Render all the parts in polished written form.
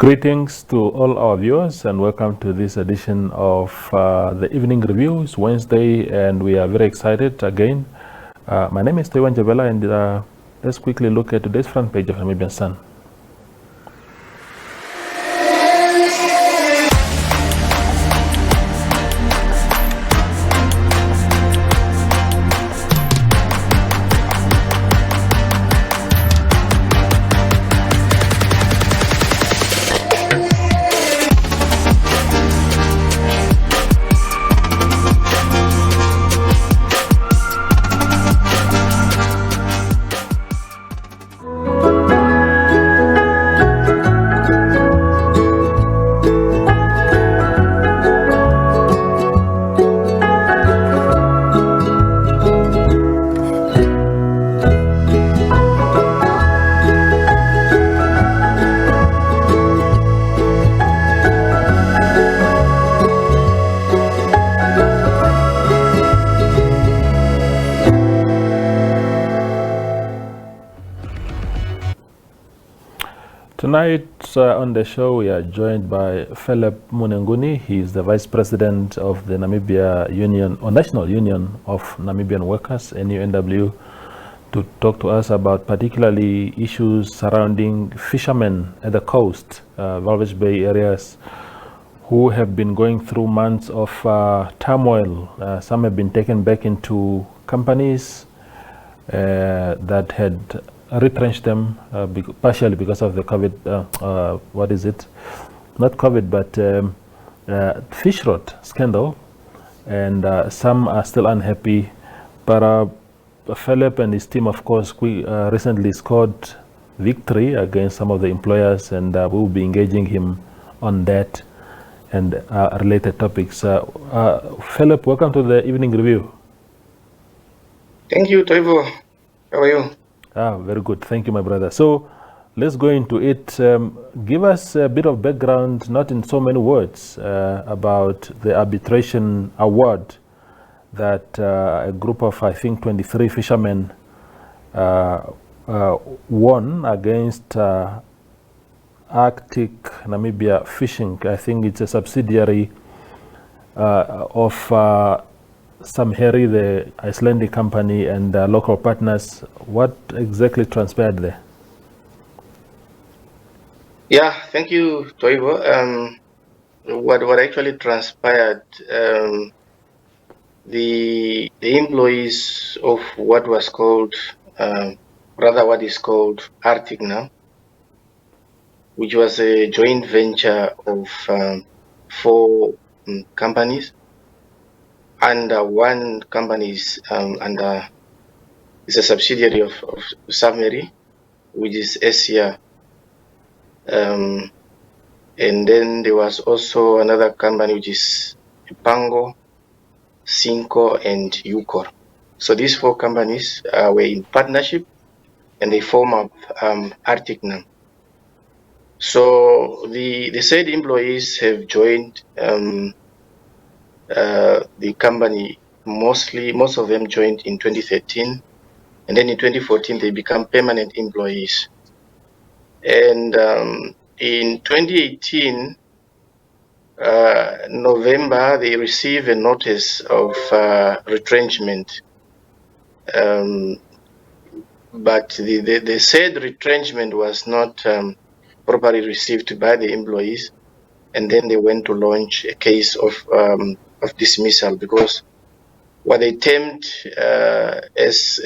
Greetings to all our viewers and welcome to this edition of the Evening Reviews Wednesday, and we are very excited again. My name is Tewan Jabela, and let's quickly look at today's front page of Namibian Sun. Tonight on the show, we are joined by Philip Munenguni. He is the Vice President of the Namibia Union, or National Union of Namibian Workers, NUNW, to talk to us about particularly issues surrounding fishermen at the coast, Walvis Bay areas, who have been going through months of turmoil. Some have been taken back into companies that had retrenched them partially because of the COVID, not COVID, but Fishrot scandal, and some are still unhappy. But Philip and his team, of course, recently scored victory against some of the employers, and we will be engaging him on that and related topics. Philip, welcome to the Evening Review. Thank you, Toivo. How are you? Very good. Thank you, my brother. So let's go into it. Give us a bit of background, not in so many words, about the arbitration award that a group of, I think, 23 fishermen won against Arctic Namibia Fishing. I think it's a subsidiary of Samheri, the Icelandic company, and local partners. What exactly transpired there? Yeah, thank you, Toivo. What actually transpired, the employees of what was called, what is called Arctic now, which was a joint venture of 4 companies. Under one company is a subsidiary of Samheri, which is Asia. And then there was also another company, which is Pango, Cinco, and Ucor. So these 4 companies were in partnership, and they form up Arctic now. So the said employees have joined the company. Most of them joined in 2013, and then in 2014 they become permanent employees. And in 2018 November, they received a notice of retrenchment, but the said retrenchment was not properly received by the employees, and then they went to launch a case of dismissal, because what they termed as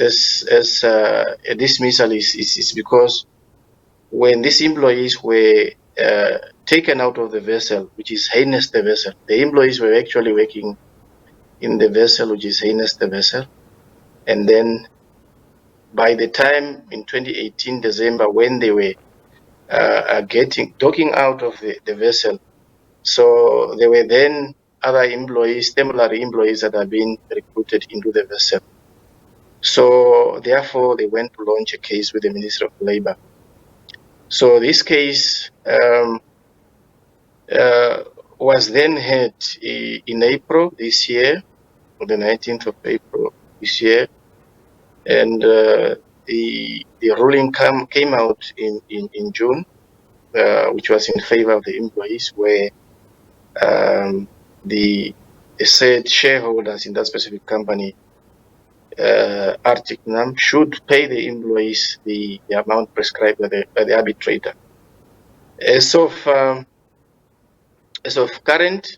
a dismissal is because when these employees were taken out of the vessel, which is harnessed the vessel, the employees were actually working in the vessel, which is harnessed the vessel, and then by the time in 2018 December, when they were docking out of the vessel, so there were then other employees, temporary employees, that have been recruited into the vessel. So therefore, they went to launch a case with the Ministry of Labor. So this case was then heard in April this year, on the 19th of April this year, and the ruling came out in June, which was in favor of the employees, where the said shareholders in that specific company, Arctic NUNW, should pay the employees the amount prescribed by the arbitrator. As of current,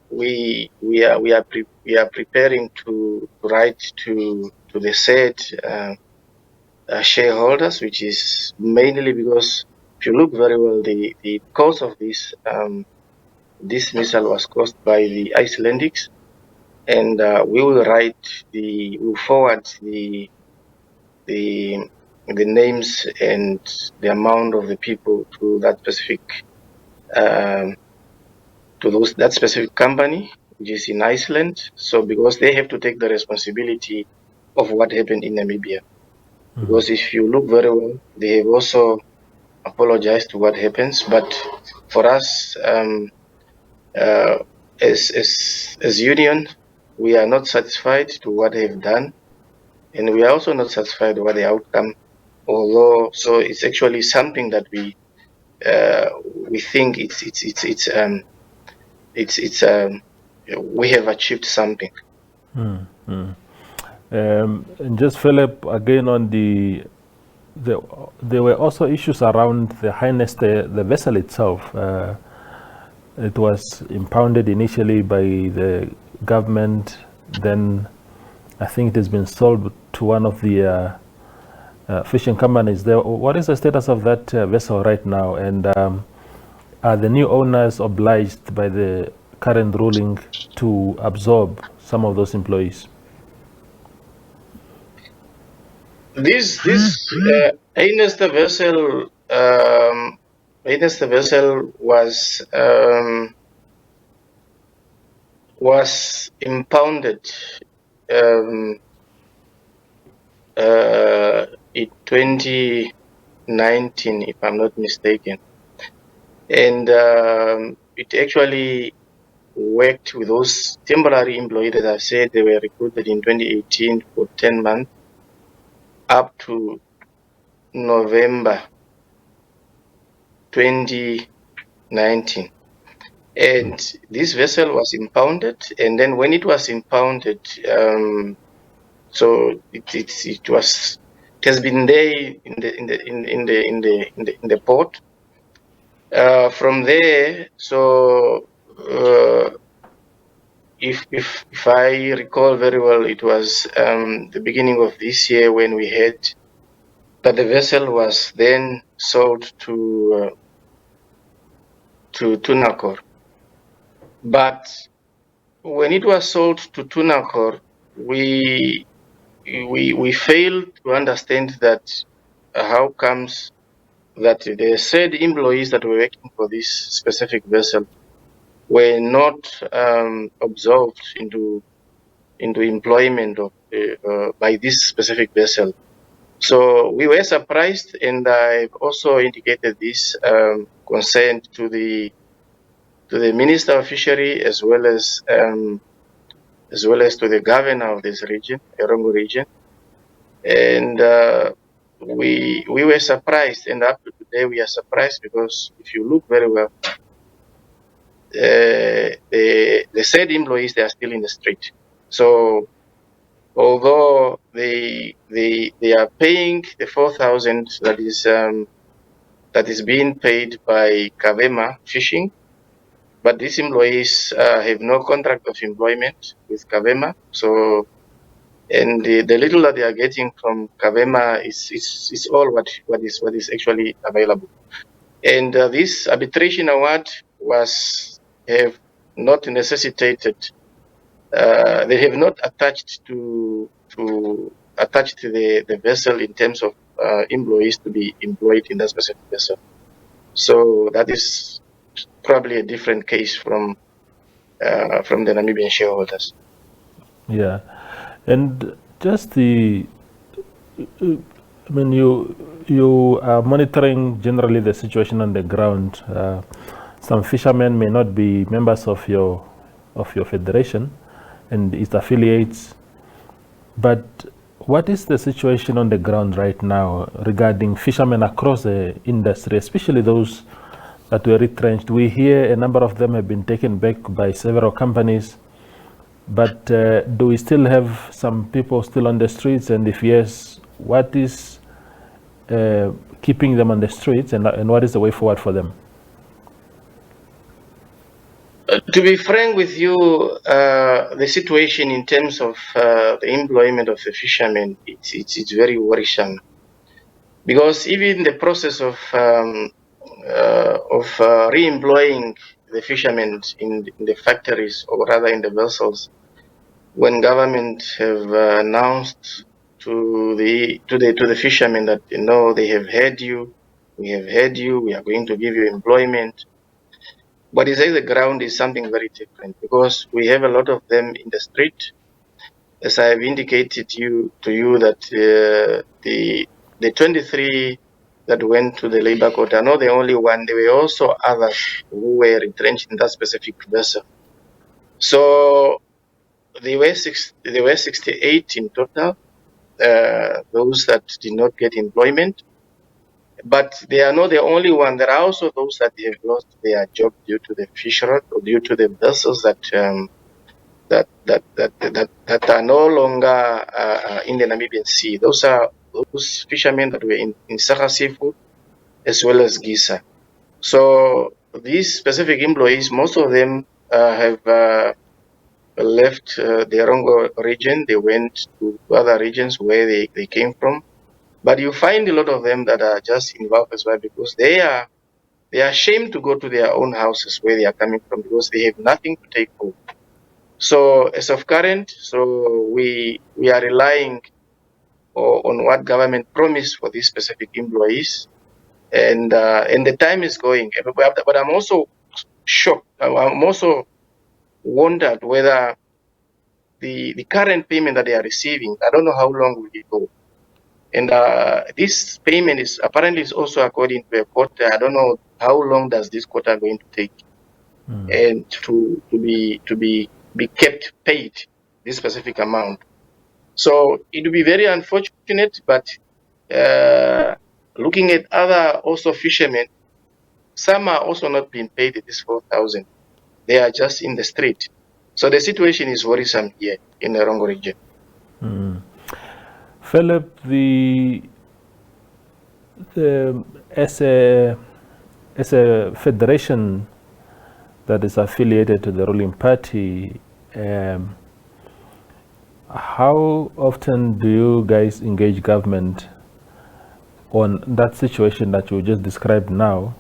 we are preparing to write to the said shareholders, which is mainly because if you look very well, the cause of this dismissal was caused by the Icelandics, and we will forward the names and the amount of the people to that specific that specific company, which is in Iceland. So because they have to take the responsibility of what happened in Namibia. Because if you look very well, they have also apologized to what happens. But for us, as union, we are not satisfied to what they have done, and we are also not satisfied with the outcome. Although, so it's actually something that we think we have achieved something. And just Philip, again on there were also issues around the highness the vessel itself. It was impounded initially by the government, then I think it has been sold to one of the fishing companies there. What is the status of that vessel right now, and are the new owners obliged by the current ruling to absorb some of those employees? This heinous the vessel was impounded in 2019, if I'm not mistaken, and it actually worked with those temporary employees that I said they were recruited in 2018 for 10 months up to November 2019. And this vessel was impounded, and then when it was impounded, so it has been there in the port. From there, so if I recall very well, it was the beginning of this year when we heard that the vessel was then sold to Tunakor. But when it was sold to Tunakor, we failed to understand that how comes that the said employees that were working for this specific vessel were not absorbed into employment of by this specific vessel. So we were surprised, and I've also indicated this concern to the Minister of Fishery as well as to the governor of this region, Erongo region, and we were surprised, and up to today we are surprised because if you look very well, the said employees, they are still in the street. So although they are paying the 4,000 that is being paid by Kavema Fishing, but these employees have no contract of employment with Kavema. So, and the little that they are getting from Kavema is all what is actually available. And this arbitration award have not necessitated. They have not attached to the vessel in terms of employees to be employed in that specific vessel. So that is probably a different case from the Namibian shareholders. Yeah, and just I mean, you are monitoring generally the situation on the ground. Some fishermen may not be members of your federation and its affiliates, but What is the situation on the ground right now regarding fishermen across the industry, especially those that were retrenched? We hear a number of them have been taken back by several companies, but do we still have some people still on the streets? And if yes, what is keeping them on the streets, and what is the way forward for them? To be frank with you, the situation in terms of the employment of the fishermen, it's very worrisome, because even the process of re-employing the fishermen in the factories, or rather in the vessels, when government have announced to the fishermen that, you know, they have heard you, we have heard you, we are going to give you employment. What is on the ground is something very different, because we have a lot of them in the street. As I have indicated to you that the 23 that went to the labor court are not the only one. There were also others who were retrenched in that specific vessel. So there were 68 in total, those that did not get employment. But they are not the only one. There are also those that have lost their job due to the Fishrot, or due to the vessels that are no longer in the Namibian Sea. Those are those fishermen that were in Saka Seafood as well as Gisa. So these specific employees, most of them have left the Rongo region. They went to other regions where they came from. But you find a lot of them that are just in Walvis Bay, because they are ashamed to go to their own houses where they are coming from, because they have nothing to take home. So as of current, we are relying on what government promised for these specific employees, and the time is going. But I'm also shocked. I'm also wondered whether the current payment that they are receiving, I don't know how long will it go. And this payment is apparently also according to a quota. I don't know how long does this quota going to take, and to be kept paid this specific amount. So it will be very unfortunate. But looking at other also fishermen, some are also not being paid this 4,000. They are just in the street. So the situation is worrisome here in the Rongo region. Philip, as a federation that is affiliated to the ruling party, how often do you guys engage government on that situation that you just described now?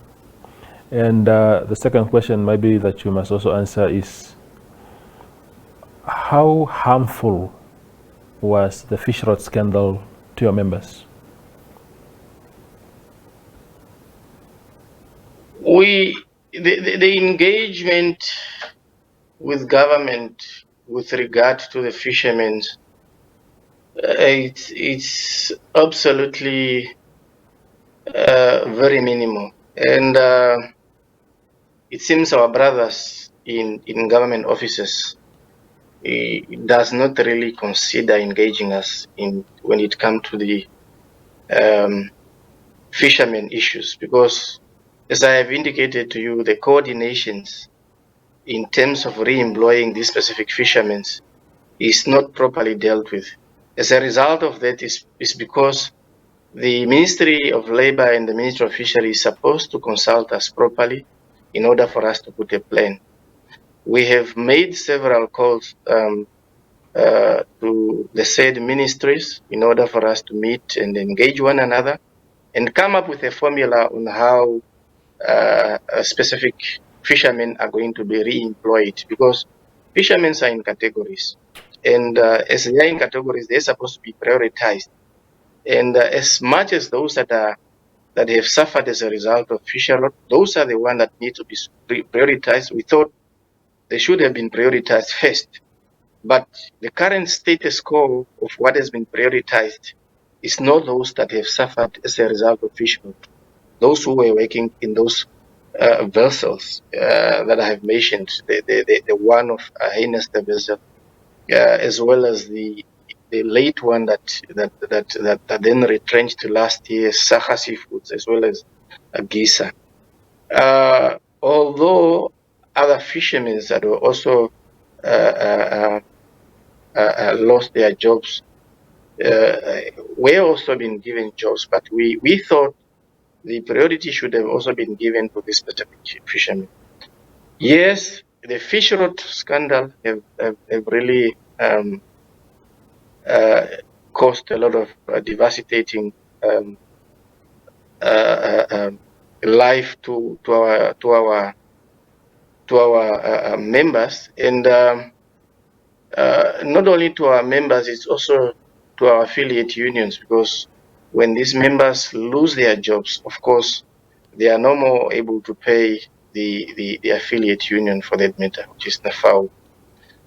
And the second question maybe that you must also answer is, how harmful was the Fishrot scandal to your members? The engagement with government with regard to the fishermen, it's absolutely very minimal. And it seems our brothers in government offices, it does not really consider engaging us when it comes to the fishermen issues, because as I have indicated to you, the coordinations in terms of re-employing these specific fishermen is not properly dealt with. As a result of that is because the Ministry of Labor and the Ministry of Fisheries is supposed to consult us properly in order for us to put a plan. We have made several calls to the said ministries in order for us to meet and engage one another and come up with a formula on how specific fishermen are going to be re-employed, because fishermen are in categories, and as they are in categories, they're supposed to be prioritized. And as much as those that have suffered as a result of Fishrot, those are the ones that need to be prioritized. We thought they should have been prioritized first, but the current status quo of what has been prioritized is not those that have suffered as a result of Fishrot. Those who were working in those vessels that I have mentioned, the one of Heineste vessel, as well as the the late one that then retrenched last year, Saha Seafoods, as well as Gisa. Although other fishermen that were also lost their jobs were also been given jobs, but we thought the priority should have also been given to this specific fishermen. Yes, the Fishrot scandal have really caused a lot of devastating life to our members, and not only to our members, it's also to our affiliate unions, because when these members lose their jobs, of course, they are no more able to pay the affiliate union for that matter, which is NUNW.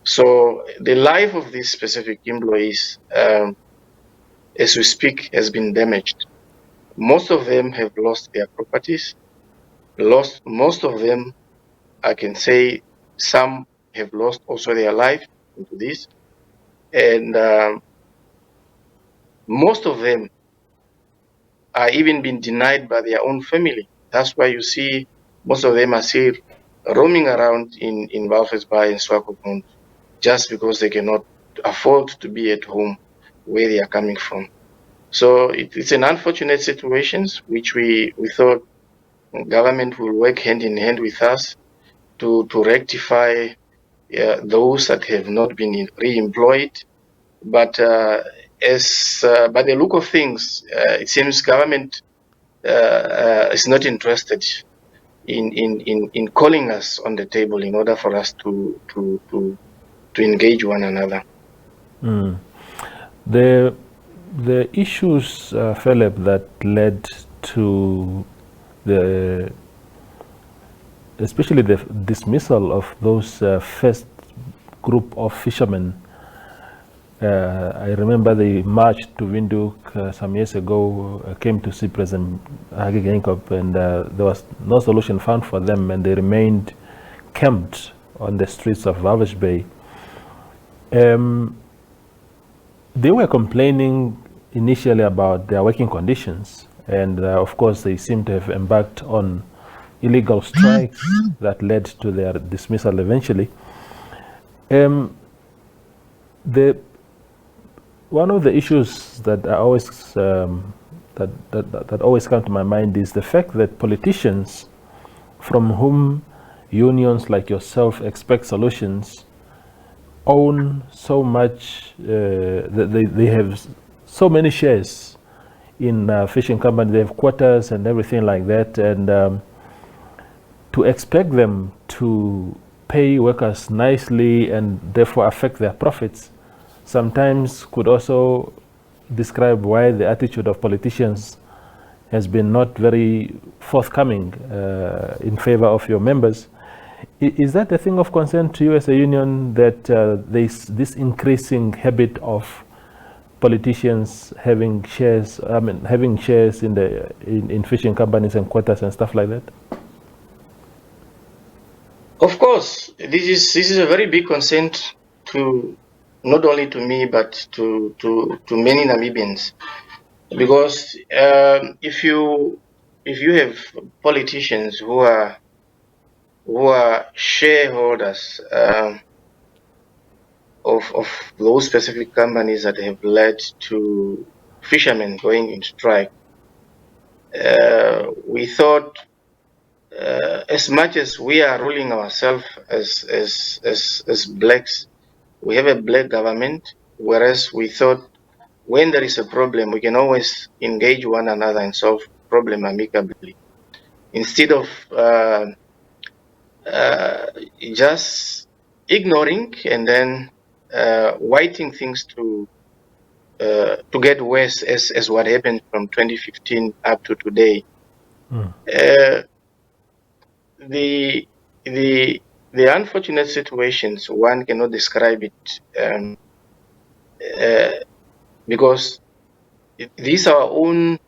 So the life of these specific employees, as we speak, has been damaged. Most of them have lost their properties. Most of them, I can say, some have lost also their life into this, and most of them are even been denied by their own family. That's why you see most of them are still roaming around in Walvis Bay and Swakopmund, just because they cannot afford to be at home where they are coming from. So it's an unfortunate situation, which we thought government will work hand in hand with us to rectify those that have not been re-employed. But by the look of things, it seems government is not interested in calling us on the table in order for us to engage one another. Mm. The issues, Philip, that led to especially the dismissal of those first group of fishermen. I remember they marched to Windhoek some years ago, came to see President Hage Geingob, and there was no solution found for them, and they remained camped on the streets of Walvis Bay. They were complaining initially about their working conditions, and of course they seem to have embarked on illegal strikes that led to their dismissal eventually. One of the issues that I always that always come to my mind is the fact that politicians, from whom unions like yourself expect solutions, own so much. They have so many shares in fishing companies. They have quotas and everything like that, and to expect them to pay workers nicely and therefore affect their profits sometimes could also describe why the attitude of politicians has been not very forthcoming in favor of your members. Is that a thing of concern to you as a union, that there's this increasing habit of politicians having shares, having shares in fishing companies and quotas and stuff like that? Of course, this is a very big concern to not only to me but to many Namibians, because if you have politicians who are shareholders of those specific companies that have led to fishermen going into strike, we thought, as much as we are ruling ourselves as blacks, we have a black government, whereas we thought when there is a problem, we can always engage one another and solve the problem amicably, instead of just ignoring and then waiting things to get worse, as what happened from 2015 up to today. The unfortunate situations, one cannot describe it, because these are our own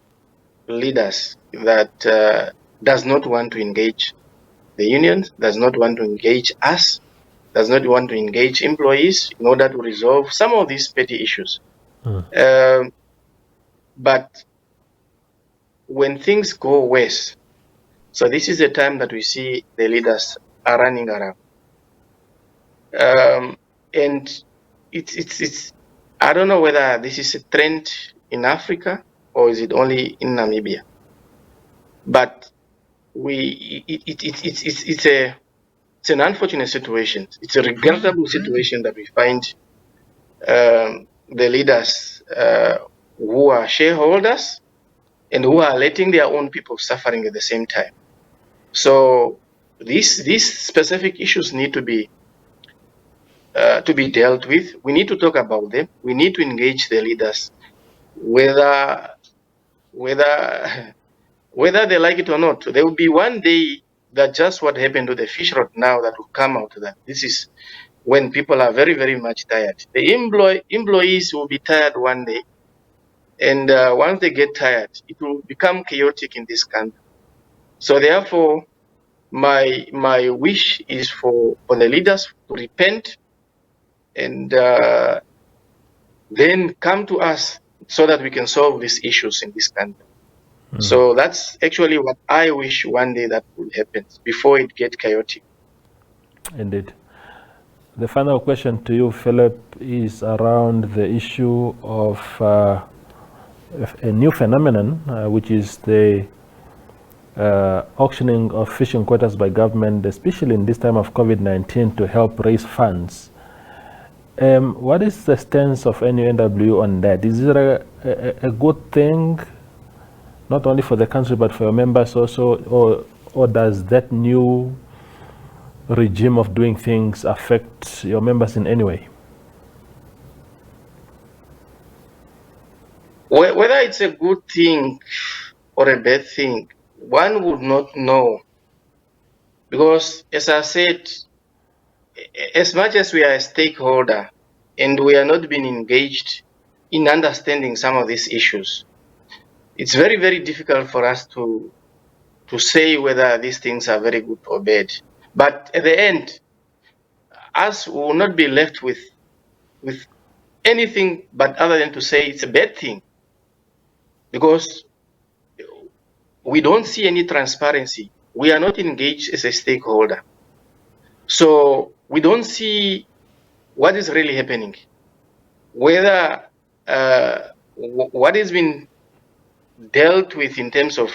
leaders that does not want to engage the unions, does not want to engage us, does not want to engage employees in order to resolve some of these petty issues. But when things go worse, so this is the time that we see the leaders are running around. And it's I don't know whether this is a trend in Africa or is it only in Namibia, but it's an unfortunate situation. It's a regrettable situation that we find the leaders who are shareholders and who are letting their own people suffering at the same time. So these specific issues need to be dealt with. We need to talk about them. We need to engage the leaders, whether they like it or not. There will be one day that just what happened to the Fishrot now that will come out, that this is when people are very, very much tired. The employees will be tired one day, and once they get tired, it will become chaotic in this country. So therefore, my wish is for the leaders to repent and then come to us so that we can solve these issues in this country. So that's actually what I wish one day that will happen before it gets chaotic. Indeed. The final question to you, Philip, is around the issue of a new phenomenon, which is the auctioning of fishing quotas by government, especially in this time of COVID-19, to help raise funds. What is the stance of NUNW on that? Is it a good thing, not only for the country but for your members also, or does that new regime of doing things affect your members in any way? Whether it's a good thing or a bad thing, one would not know, because as I said, as much as we are a stakeholder and we are not being engaged in understanding some of these issues, it's very, very difficult for us to say whether these things are very good or bad. But at the end, us will not be left with anything but other than to say it's a bad thing, because we don't see any transparency. We are not engaged as a stakeholder. So we don't see what is really happening, whether what has been dealt with in terms of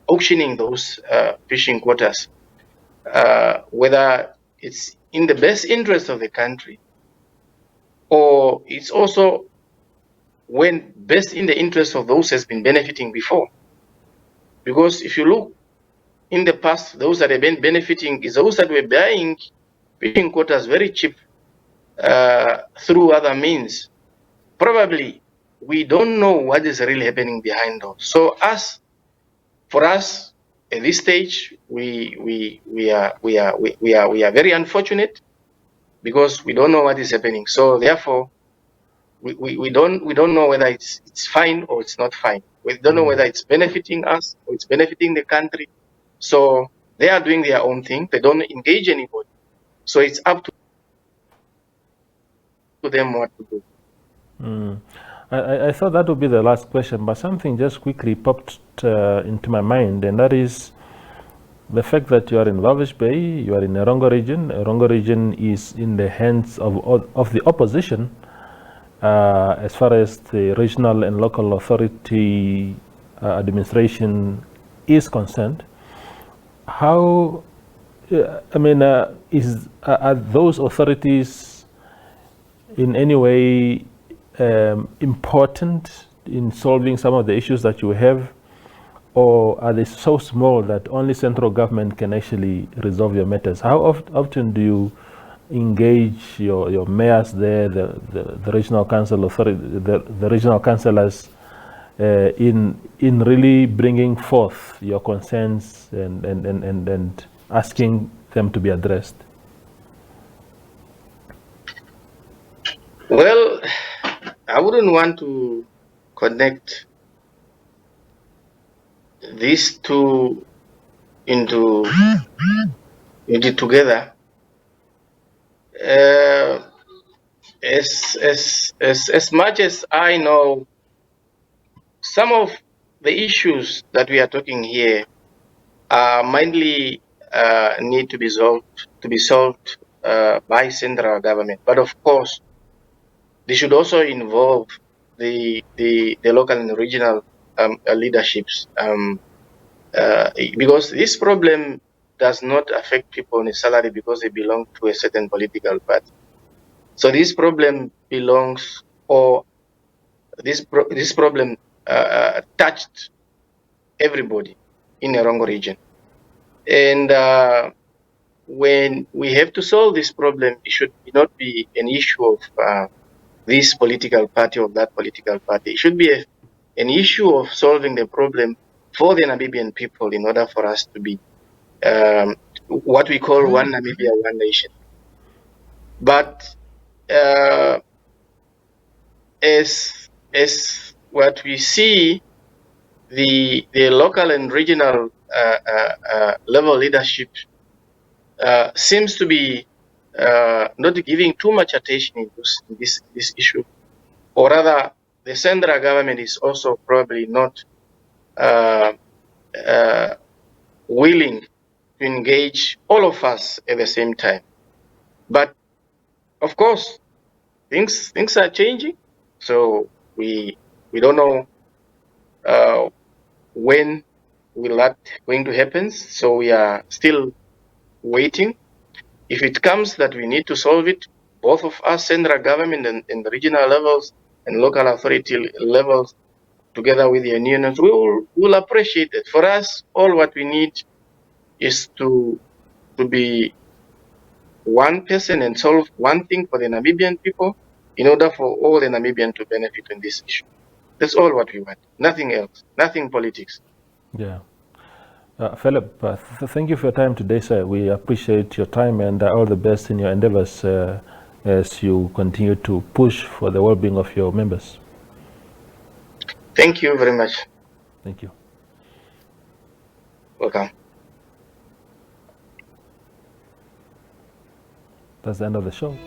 auctioning those fishing quotas, whether it's in the best interest of the country, or it's also when best in the interest of those has been benefiting before. Because if you look in the past, those that have been benefiting is those that were buying fishing quotas very cheap through other means. Probably we don't know what is really happening behind those. So for us at this stage, we are very unfortunate because we don't know what is happening. So therefore, we don't know whether it's fine or it's not fine. We don't know whether it's benefiting us or it's benefiting the country. So they are doing their own thing. They don't engage anybody. So it's up to them what to do. I thought that would be the last question, but something just quickly popped into my mind, and that is the fact that you are in Walvis Bay, you are in Erongo region. Erongo region is in the hands of the opposition as far as the regional and local authority administration is concerned. How, are those authorities in any way important in solving some of the issues that you have, or are they so small that only central government can actually resolve your matters? How often do you engage your mayors there, the regional council authority, the regional councillors in really bringing forth your concerns and asking them to be addressed? Well, I wouldn't want to connect these two into together. as much as I know, some of the issues that we are talking here are mainly need to be solved by central government. But of course, they should also involve the local and regional leaderships, because this problem does not affect people necessarily because they belong to a certain political party. So this problem belongs, or this problem touched everybody in the Rongo region. And when we have to solve this problem, it should not be an issue of this political party or that political party. It should be an issue of solving the problem for the Namibian people in order for us to be what we call one Namibia, one nation. But as what we see, the local and regional level leadership seems to be not giving too much attention in this issue, or rather, the central government is also probably not willing to engage all of us at the same time. But of course, things are changing, so we don't know when will that going to happen. So we are still waiting. If it comes that we need to solve it, both of us, central government and the regional levels and local authority levels, together with the unions, we will appreciate it. For us, all what we need is to be one person and solve one thing for the Namibian people in order for all the Namibians to benefit in this issue. That's all what we want. Nothing else. Nothing politics. Yeah. Philip, thank you for your time today, sir. We appreciate your time and all the best in your endeavors as you continue to push for the well-being of your members. Thank you very much. Thank you. Welcome. That's the end of the show.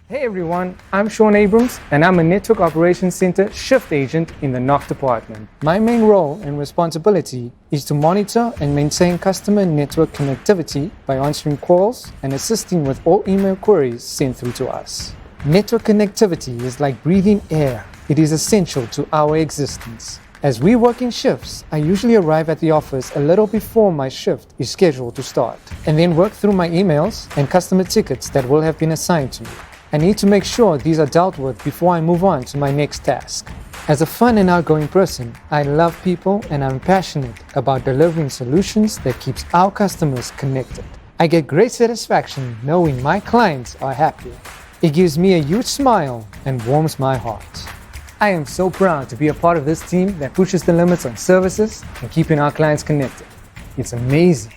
Hey everyone, I'm Sean Abrams and I'm a Network Operations Center Shift Agent in the NOC department. My main role and responsibility is to monitor and maintain customer network connectivity by answering calls and assisting with all email queries sent through to us. Network connectivity is like breathing air. It is essential to our existence. As we work in shifts, I usually arrive at the office a little before my shift is scheduled to start, and then work through my emails and customer tickets that will have been assigned to me. I need to make sure these are dealt with before I move on to my next task. As a fun and outgoing person, I love people and I'm passionate about delivering solutions that keeps our customers connected. I get great satisfaction knowing my clients are happy. It gives me a huge smile and warms my heart. I am so proud to be a part of this team that pushes the limits on services and keeping our clients connected. It's amazing.